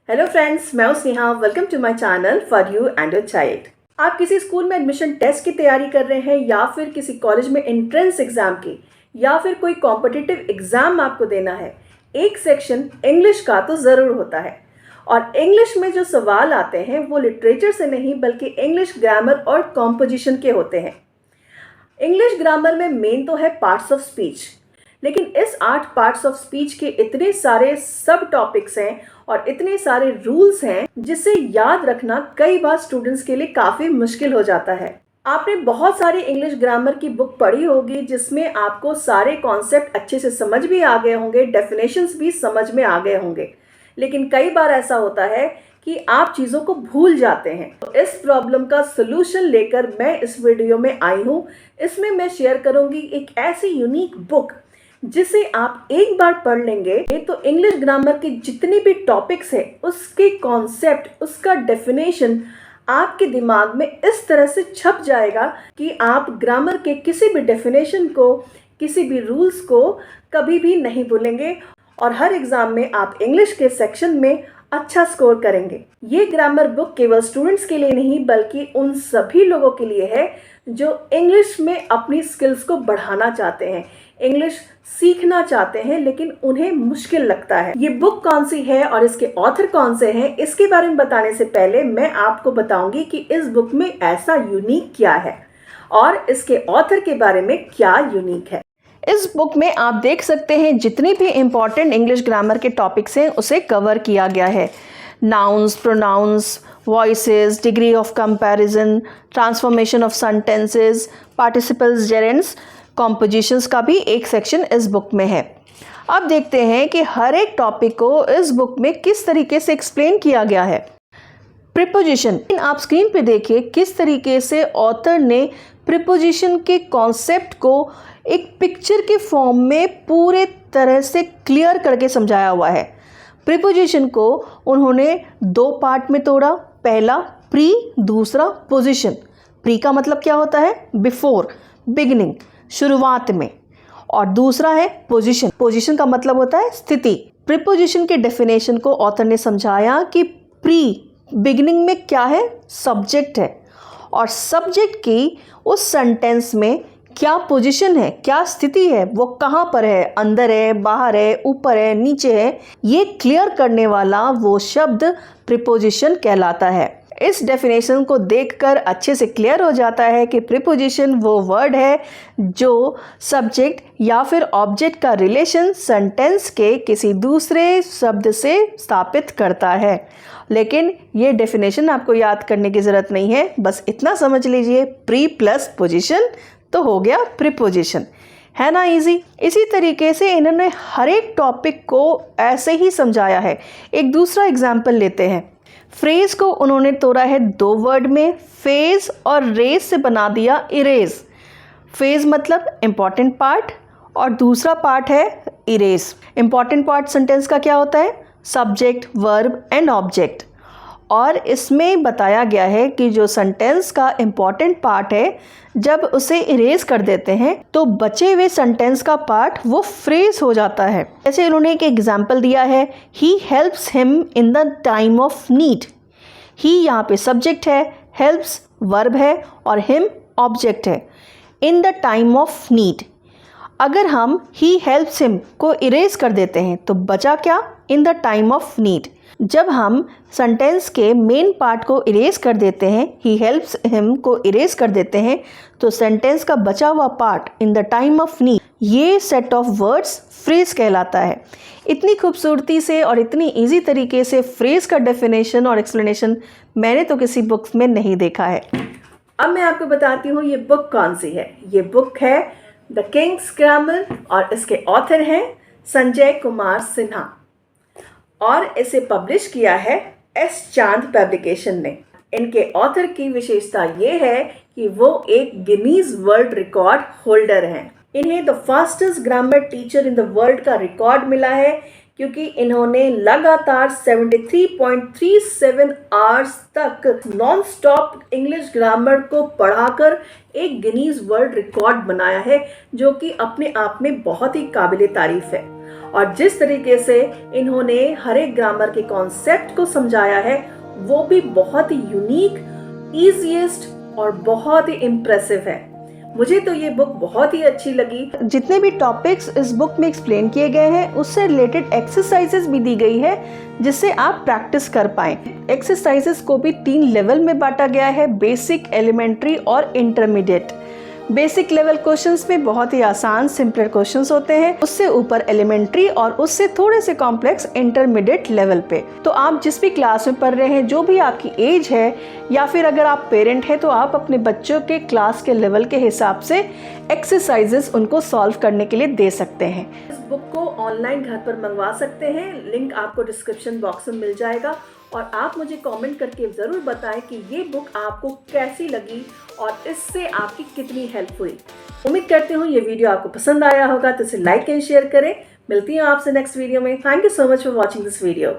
Hello friends, मैं हूं Sneha. Welcome to my channel for you and your child. आप किसी स्कूल में एडमिशन टेस्ट की तैयारी कर रहे हैं या फिर किसी कॉलेज में एंट्रेंस एग्जाम की या फिर कोई कॉम्पिटिटिव एग्जाम आपको देना है, एक सेक्शन इंग्लिश का तो ज़रूर होता है। और इंग्लिश में जो सवाल आते हैं वो लिटरेचर से नहीं बल्कि इंग्लिश ग्रामर और कॉम्पोजिशन के होते हैं। इंग्लिश ग्रामर में मेन तो है पार्ट्स ऑफ स्पीच, लेकिन इस 8 पार्ट्स ऑफ स्पीच के इतने सारे सब टॉपिक्स हैं और इतने सारे रूल्स हैं जिसे याद रखना कई बार स्टूडेंट्स के लिए काफ़ी मुश्किल हो जाता है। आपने बहुत सारी इंग्लिश ग्रामर की बुक पढ़ी होगी जिसमें आपको सारे कॉन्सेप्ट अच्छे से समझ भी आ गए होंगे, डेफिनेशंस भी समझ में आ गए होंगे, लेकिन कई बार ऐसा होता है कि आप चीज़ों को भूल जाते हैं। तो इस प्रॉब्लम का सलूशन लेकर मैं इस वीडियो में आई हूँ। इसमें मैं शेयर करूँगी एक ऐसी यूनिक बुक जिसे आप एक बार पढ़ लेंगे तो इंग्लिश ग्रामर के जितने भी टॉपिक्स हैं उसके कॉन्सेप्ट, उसका डेफिनेशन आपके दिमाग में इस तरह से छप जाएगा कि आप ग्रामर के किसी भी डेफिनेशन को, किसी भी रूल्स को कभी भी नहीं भूलेंगे और हर एग्जाम में आप इंग्लिश के सेक्शन में अच्छा स्कोर करेंगे। ये ग्रामर बुक केवल स्टूडेंट्स के लिए नहीं बल्कि उन सभी लोगों के लिए है जो इंग्लिश में अपनी स्किल्स को बढ़ाना चाहते हैं, इंग्लिश सीखना चाहते हैं लेकिन उन्हें मुश्किल लगता है। ये बुक कौन सी है और इसके ऑथर कौन से हैं, इसके बारे में बताने से पहले मैं आपको बताऊंगी कि इस बुक में ऐसा यूनिक क्या है और इसके ऑथर के बारे में क्या यूनिक है। इस बुक में आप देख सकते हैं जितनी भी इम्पॉर्टेंट इंग्लिश ग्रामर के टॉपिक्स हैं उसे कवर किया गया है। Nouns, pronouns, voices, degree of comparison, transformation of sentences, participles, gerunds, compositions का भी एक सेक्शन इस बुक में है। अब देखते हैं कि हर एक टॉपिक को इस बुक में किस तरीके से एक्सप्लेन किया गया है। प्रीपोजिशन, आप स्क्रीन पे देखिए किस तरीके से ऑथर ने प्रीपोजिशन के कॉन्सेप्ट को एक पिक्चर के फॉर्म में पूरे तरह से क्लियर करके समझाया हुआ है। प्रीपोजिशन को उन्होंने 2 पार्ट में तोड़ा। पहला प्री, दूसरा पोजिशन। प्री का मतलब क्या होता है? बिफोर, बिगिनिंग, शुरुआत में। और दूसरा है पोजीशन। पोजीशन का मतलब होता है स्थिति। प्रीपोजिशन के डेफिनेशन को ऑथर ने समझाया कि प्री, बिगिनिंग में क्या है? सब्जेक्ट है और सब्जेक्ट की उस सेंटेंस में क्या पोजीशन है, क्या स्थिति है, वो कहाँ पर है, अंदर है, बाहर है, ऊपर है, नीचे है, ये क्लियर करने वाला वो शब्द प्रीपोजिशन कहलाता है। इस डेफिनेशन को देखकर अच्छे से क्लियर हो जाता है कि प्रीपोजिशन वो वर्ड है जो सब्जेक्ट या फिर ऑब्जेक्ट का रिलेशन सेंटेंस के किसी दूसरे शब्द से स्थापित करता है। लेकिन ये डेफिनेशन आपको याद करने की ज़रूरत नहीं है, बस इतना समझ लीजिए, प्री प्लस पोजीशन तो हो गया प्रीपोजिशन। है ना इजी? इसी तरीके से इन्होंने हर एक टॉपिक को ऐसे ही समझाया है। एक दूसरा एग्जाम्पल लेते हैं। फ्रेज को उन्होंने तोड़ा है 2 वर्ड में, फेज और रेज से बना दिया इरेज। फेज मतलब इंपॉर्टेंट पार्ट और दूसरा पार्ट है इरेज। इंपॉर्टेंट पार्ट सेंटेंस का क्या होता है? Subject, verb and object. और इसमें बताया गया है कि जो सेंटेंस का इम्पॉर्टेंट पार्ट है जब उसे इरेज कर देते हैं तो बचे हुए सेंटेंस का पार्ट वो फ्रेज हो जाता है। जैसे उन्होंने एक एग्जाम्पल दिया है, he helps him in the time of need. He यहाँ पे सब्जेक्ट है, हेल्प्स वर्ब है और हिम ऑब्जेक्ट है। इन द टाइम ऑफ नीड, अगर हम ही हेल्प्स हिम को इरेज कर देते हैं तो बचा क्या? इन द टाइम ऑफ नीड। जब हम सेंटेंस के मेन पार्ट को इरेज कर देते हैं, ही हेल्प्स हिम को इरेज कर देते हैं, तो सेंटेंस का बचा हुआ part in the time of need, ये सेट ऑफ वर्ड्स फ्रेज कहलाता है। इतनी खूबसूरती से और इतनी इजी तरीके से फ्रेज का डेफिनेशन और एक्सप्लेनेशन मैंने तो किसी बुक्स में नहीं देखा है। अब मैं आपको बताती हूँ ये बुक कौन सी है। ये बुक है द किंग्स ग्रामर और इसके ऑथर हैं संजय कुमार सिन्हा और इसे पब्लिश किया है एस चांद पब्लिकेशन ने। इनके ऑथर की विशेषता ये है कि वो एक गिनीज वर्ल्ड रिकॉर्ड होल्डर हैं। इन्हें the fastest grammar teacher in the world का रिकॉर्ड मिला है क्योंकि इन्होंने लगातार 73.37 आवर्स तक नॉन स्टॉप इंग्लिश ग्रामर को पढ़ाकर एक गिनीज वर्ल्ड रिकॉर्ड बनाया है, जो कि अपने आप में बहुत ही काबिले तारीफ है। और जिस तरीके से इन्होंने हर एक ग्रामर के कॉन्सेप्ट को समझाया है वो भी बहुत ही यूनिक, ईजीएस्ट और बहुत ही इम्प्रेसिव है। मुझे तो ये बुक बहुत ही अच्छी लगी। जितने भी टॉपिक्स इस बुक में एक्सप्लेन किए गए हैं उससे रिलेटेड एक्सरसाइजेस भी दी गई है जिससे आप प्रैक्टिस कर पाएं। एक्सरसाइजेस को भी 3 लेवल में बांटा गया है, बेसिक, एलिमेंट्री और इंटरमीडिएट। बेसिक लेवल क्वेश्चंस में बहुत ही आसान सिंपल क्वेश्चंस होते हैं, उससे ऊपर एलिमेंट्री और उससे थोड़े से कॉम्प्लेक्स इंटरमीडिएट लेवल पे। तो आप जिस भी क्लास में पढ़ रहे हैं, जो भी आपकी एज है, या फिर अगर आप पेरेंट हैं तो आप अपने बच्चों के क्लास के लेवल के हिसाब से एक्सरसाइजेस उनको सॉल्व करने के लिए दे सकते हैं। इस बुक को ऑनलाइन घर पर मंगवा सकते हैं, लिंक आपको डिस्क्रिप्शन बॉक्स में मिल जाएगा। और आप मुझे कमेंट करके ज़रूर बताएं कि ये बुक आपको कैसी लगी और इससे आपकी कितनी हेल्प हुई। उम्मीद करती हूँ ये वीडियो आपको पसंद आया होगा, तो इसे लाइक एंड शेयर करें। मिलती हूँ आपसे नेक्स्ट वीडियो में। Thank you so much for watching this video.